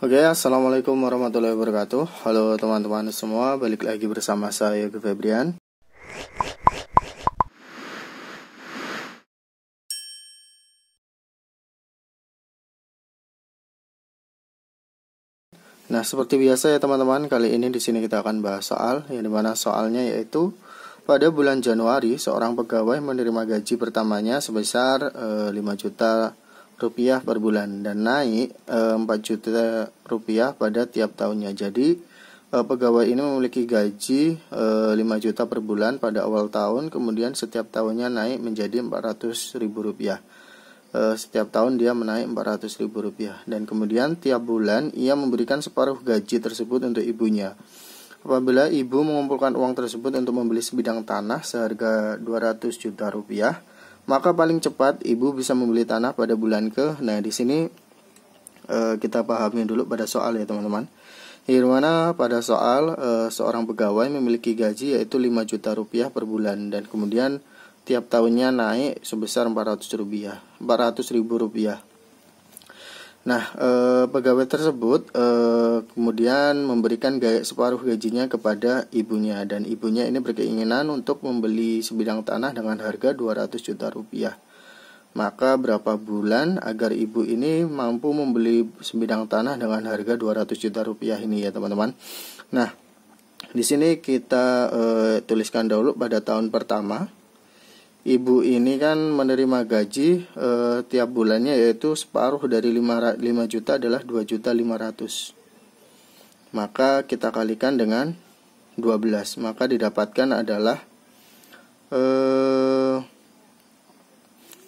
Oke, assalamualaikum warahmatullahi wabarakatuh. Halo teman-teman semua, balik lagi bersama saya Yogi Febrian. Nah, seperti biasa ya teman-teman, kali ini di sini kita akan bahas soal yang dimana soalnya yaitu pada bulan Januari seorang pegawai menerima gaji pertamanya sebesar 5 juta rupiah per bulan dan naik 4 juta rupiah pada tiap tahunnya. Jadi pegawai ini memiliki gaji 5 juta per bulan pada awal tahun, kemudian setiap tahunnya naik menjadi 400 ribu rupiah. Setiap tahun dia menaik 400 ribu rupiah dan kemudian tiap bulan ia memberikan separuh gaji tersebut untuk ibunya. Apabila ibu mengumpulkan uang tersebut untuk membeli sebidang tanah seharga 200 juta rupiah, maka paling cepat ibu bisa membeli tanah pada bulan Nah, di sini kita pahami dulu pada soal ya teman-teman. Di mana pada soal seorang pegawai memiliki gaji yaitu 5 juta rupiah per bulan dan kemudian tiap tahunnya naik sebesar 400 ribu rupiah. Nah, pegawai tersebut kemudian memberikan separuh gajinya kepada ibunya dan ibunya ini berkeinginan untuk membeli sebidang tanah dengan harga 200 juta rupiah. Maka berapa bulan agar ibu ini mampu membeli sebidang tanah dengan harga 200 juta rupiah ini ya teman-teman. Nah, di sini kita tuliskan dahulu pada tahun pertama. Ibu ini kan menerima gaji tiap bulannya yaitu separuh dari 5 juta adalah 2 juta 500. Maka kita kalikan dengan 12. Maka didapatkan adalah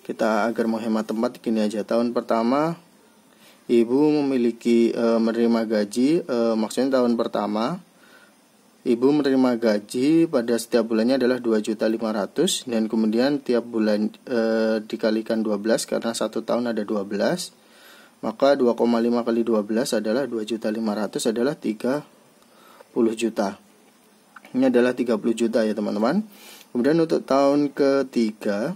kita agar menghemat tempat gini aja. Tahun pertama ibu memiliki menerima gaji, maksudnya tahun pertama ibu menerima gaji pada setiap bulannya adalah 2.500.000 dan kemudian tiap bulan dikalikan 12 karena satu tahun ada 12. Maka 2,5 kali 12 adalah 2.500.000 adalah 30 juta. Ini adalah 30 juta ya teman-teman. Kemudian untuk tahun ketiga,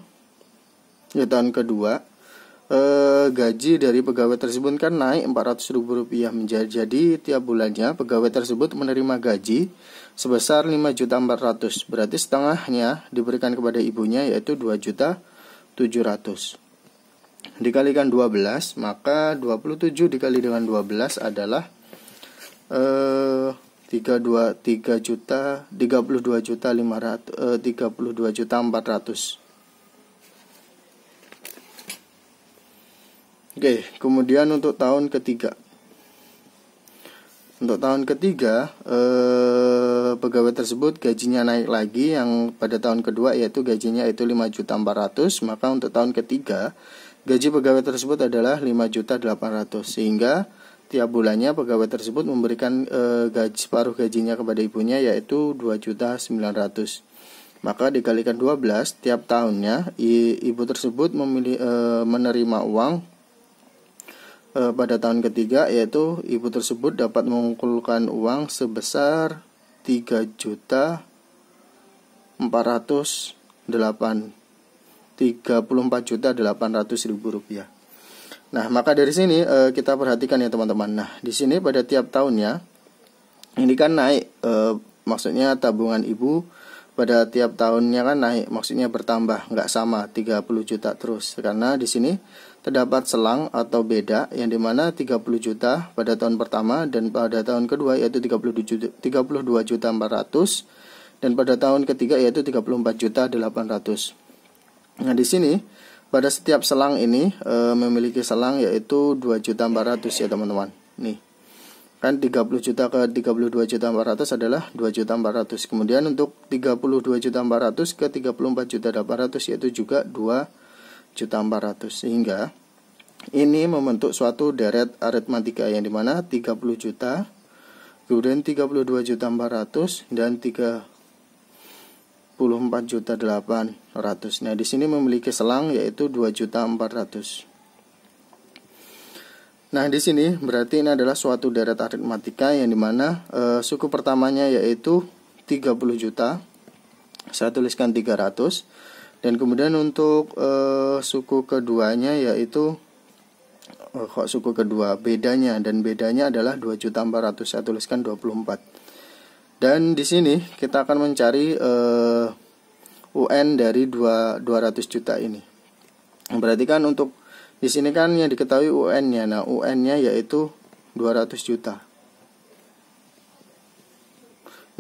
ya tahun kedua, gaji dari pegawai tersebut kan naik 400 ribu rupiah jadi tiap bulannya pegawai tersebut menerima gaji sebesar 5.400.000. Berarti setengahnya diberikan kepada ibunya yaitu 2.700.000. Dikalikan 12, maka 27 dikali dengan 12 adalah 32.400.000. Oke, kemudian untuk tahun ketiga. Untuk tahun ketiga, pegawai tersebut gajinya naik lagi yang pada tahun kedua yaitu gajinya itu 5.400.000. Maka untuk tahun ketiga, gaji pegawai tersebut adalah 5.800.000 sehingga tiap bulannya pegawai tersebut memberikan separuh gajinya kepada ibunya yaitu 2.900.000. Maka dikalikan 12 tiap tahunnya ibu tersebut menerima uang pada tahun ketiga yaitu ibu tersebut dapat mengumpulkan uang sebesar 34.800.000 rupiah. Nah, maka dari sini kita perhatikan ya teman-teman. Nah, di sini pada tiap tahunnya ini kan naik, maksudnya tabungan ibu pada tiap tahunnya kan naik, maksudnya bertambah, nggak sama 30 juta terus. Karena di sini terdapat selang atau beda yang dimana 30 juta pada tahun pertama dan pada tahun kedua yaitu 32.400.000 dan pada tahun ketiga yaitu 34.800.000. Nah, di sini pada setiap selang ini memiliki selang yaitu 2.400.000 ya teman-teman. Nih. Kan 30 juta ke 32.400.000 adalah 2.400.000. Kemudian untuk 32.400.000 ke 34.800.000 yaitu juga 2.400.000. Sehingga ini membentuk suatu deret aritmatika yang dimana 30 juta, kemudian 32.400.000 dan 34.800.000. Nah, di sini memiliki selang yaitu 2.400.000. Nah, di sini berarti ini adalah suatu deret aritmatika yang dimana suku pertamanya yaitu 30 juta. Saya tuliskan 300. Dan kemudian untuk suku keduanya yaitu kok suku kedua, bedanya adalah 2.400.000, saya tuliskan 24. Dan di sini kita akan mencari UN dari 200 juta ini. Berarti kan untuk di sini kan yang diketahui UN-nya. Nah, UN-nya yaitu 200 juta.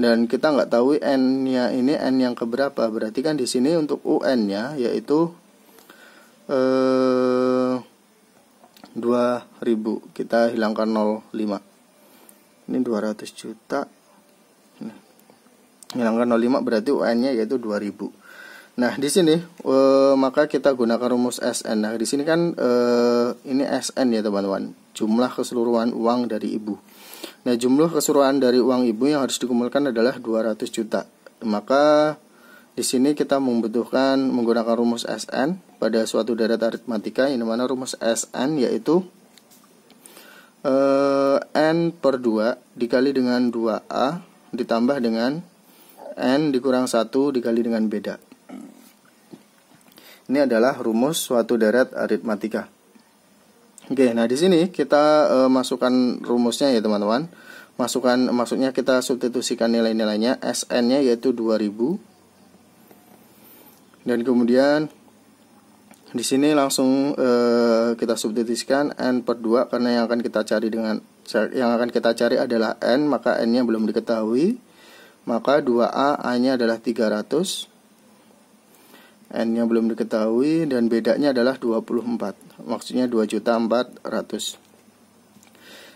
Dan kita nggak tahu N-nya ini N yang keberapa. Berarti kan di sini untuk UN-nya yaitu 2000. Kita hilangkan 05. Ini 200 juta. Hilangkan 05 berarti UN-nya yaitu 2000. Nah, di sini maka kita gunakan rumus SN. Nah, di sini kan ini SN ya, teman-teman. Jumlah keseluruhan uang dari ibu. Nah, jumlah keseluruhan dari uang ibu yang harus dikumpulkan adalah 200 juta. Maka di sini kita membutuhkan menggunakan rumus SN pada suatu deret aritmatika, yang dimana rumus SN yaitu N per 2 dikali dengan 2A ditambah dengan N dikurang 1 dikali dengan beda. Ini adalah rumus suatu deret aritmatika. Oke, nah di sini kita masukkan rumusnya ya, teman-teman. Maksudnya kita substitusikan nilai-nilainya. SN-nya yaitu 2000. Dan kemudian di sini langsung kita substitusikan N per 2 karena yang akan kita cari adalah N, maka N-nya belum diketahui. Maka 2A, A-nya adalah 300. N-nya belum diketahui dan bedanya adalah 24. Maksudnya 2.400.000.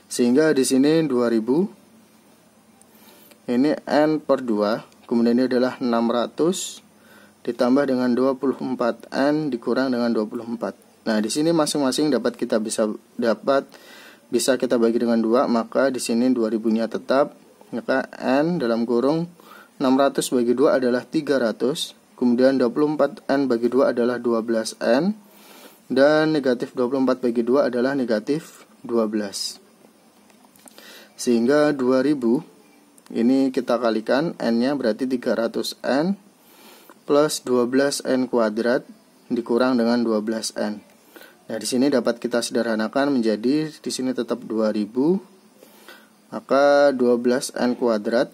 Sehingga di sini 2000 ini N per 2, kemudian ini adalah 600 ditambah dengan 24 N dikurang dengan 24. Nah, di sini masing-masing bisa kita bagi dengan 2, maka di sini 2000-nya tetap, maka N dalam kurung 600 bagi 2 adalah 300. Kemudian 24N bagi 2 adalah 12N. Dan negatif 24 bagi 2 adalah negatif 12. Sehingga 2000 ini kita kalikan, N-nya berarti 300N plus 12N kuadrat dikurang dengan 12N. Nah, di sini dapat kita sederhanakan menjadi di sini tetap 2000. Maka 12N kuadrat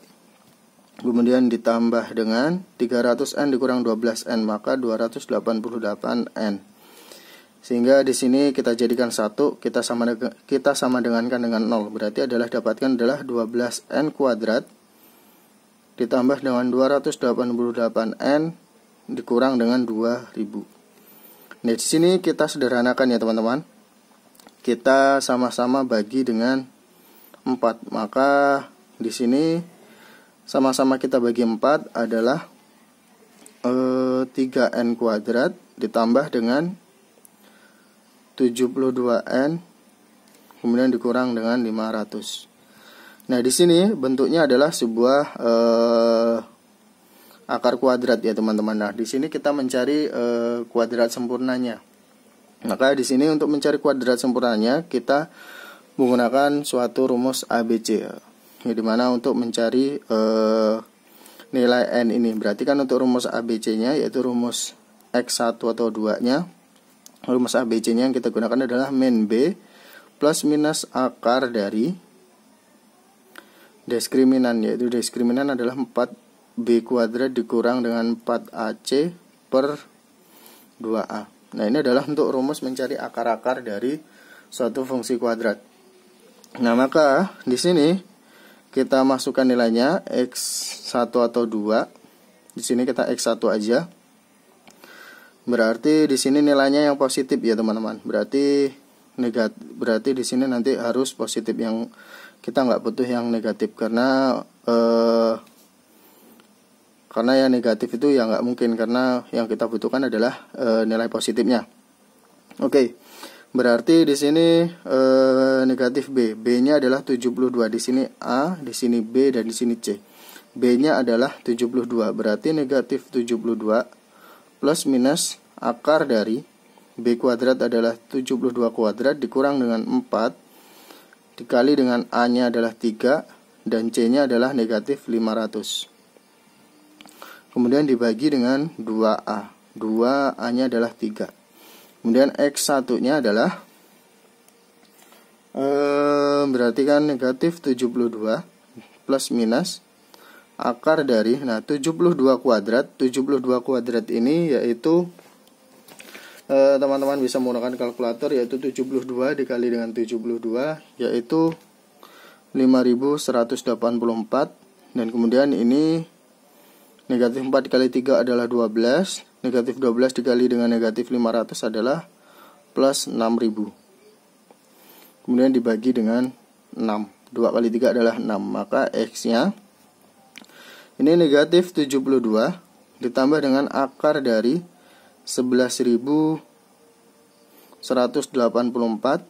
kemudian ditambah dengan 300N dikurang 12N, maka 288N. Sehingga di sini kita jadikan 1, kita sama dengankan dengan 0. Berarti dapatkan adalah 12N kuadrat ditambah dengan 288N dikurang dengan 2000. Nah, di sini kita sederhanakan ya, teman-teman. Kita sama-sama bagi dengan 4. Maka di sini sama-sama kita bagi 4 adalah 3N kuadrat ditambah dengan 72N kemudian dikurang dengan 500. Nah, di sini bentuknya adalah sebuah akar kuadrat ya, teman-teman. Nah, di sini kita mencari kuadrat sempurnanya. Maka di sini untuk mencari kuadrat sempurnanya kita menggunakan suatu rumus ABC. Ya, dimana untuk mencari nilai N ini, berarti kan untuk rumus ABC-nya yaitu rumus X1 atau 2-nya, rumus ABC-nya yang kita gunakan adalah min B plus minus akar dari diskriminan, yaitu diskriminan adalah 4B kuadrat dikurang dengan 4AC per 2A. Nah, ini adalah untuk rumus mencari akar-akar dari suatu fungsi kuadrat. Nah, maka di sini kita masukkan nilainya X1 atau 2. Di sini kita X1 aja. Berarti di sini nilainya yang positif ya, teman-teman. Berarti di sini nanti harus positif, yang kita nggak butuh yang negatif karena yang negatif itu ya nggak mungkin, karena yang kita butuhkan adalah nilai positifnya. Oke. Berarti di sini negatif B. B-nya adalah 72. Di sini A, di sini B, dan di sini C. B-nya adalah 72. Berarti negatif 72 plus minus akar dari B kuadrat adalah 72 kuadrat dikurang dengan 4 dikali dengan A-nya adalah 3 dan C-nya adalah negatif 500. Kemudian dibagi dengan 2A. 2A-nya adalah 3. Kemudian X1-nya adalah Berarti kan negatif 72 plus minus akar dari 72 kuadrat. 72 kuadrat ini yaitu teman-teman bisa menggunakan kalkulator, yaitu 72 dikali dengan 72 yaitu 5184. Dan kemudian ini negatif 4 dikali 3 adalah 12. Negatif 12 dikali dengan negatif 500 adalah plus 6000. Kemudian dibagi dengan 6. 2 kali 3 adalah 6. Maka X-nya ini negatif 72 ditambah dengan akar dari 11.184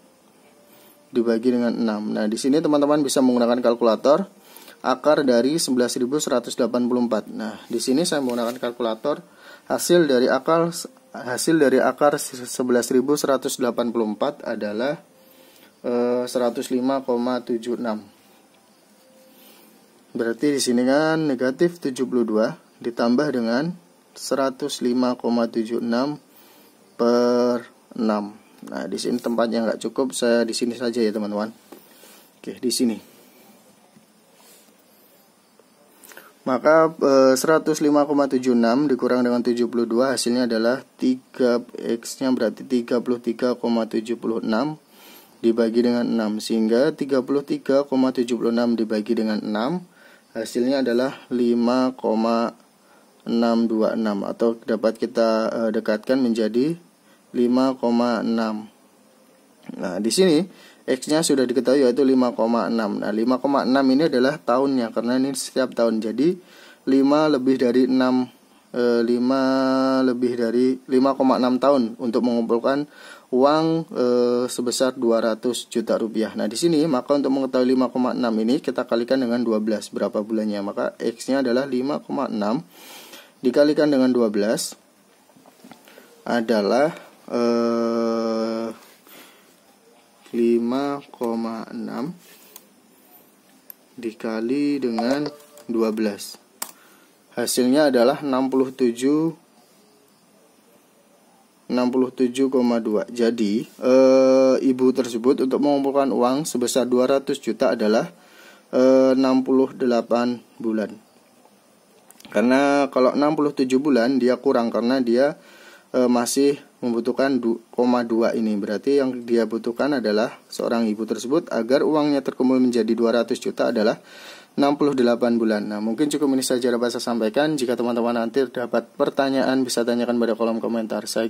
dibagi dengan 6. Nah, di sini teman-teman bisa menggunakan kalkulator. Akar dari 11.184. Nah, di sini saya menggunakan kalkulator. Hasil dari akar 11.184 adalah 105,76. Berarti di sini kan negatif 72 ditambah dengan 105,76 per 6. Nah, di sini tempatnya nggak cukup, saya di sini saja ya teman-teman. Oke, di sini. Maka 105,76 dikurang dengan 72 hasilnya adalah 3x-nya berarti 33,76 dibagi dengan 6, sehingga 33,76 dibagi dengan 6 hasilnya adalah 5,626 atau dapat kita dekatkan menjadi 5,6. Nah, di sini X-nya sudah diketahui yaitu 5,6. Nah, 5,6 ini adalah tahunnya karena ini setiap tahun. Jadi 5 lebih dari 6 5,6 tahun untuk mengumpulkan uang sebesar 200 juta rupiah. Nah, di sini maka untuk mengetahui 5,6 ini kita kalikan dengan 12 berapa bulannya. Maka X-nya adalah 5,6 dikalikan dengan 12 adalah 5,6 dikali dengan 12. Hasilnya adalah 67,2. Jadi ibu tersebut untuk mengumpulkan uang sebesar 200 juta adalah 68 bulan. Karena kalau 67 bulan dia kurang karena dia masih membutuhkan 2 ini. Berarti yang dia butuhkan adalah seorang ibu tersebut agar uangnya terkumpul menjadi 200 juta adalah 68 bulan. Nah, mungkin cukup ini saja dapat saya sampaikan. Jika teman-teman nanti dapat pertanyaan bisa tanyakan pada kolom komentar. Saya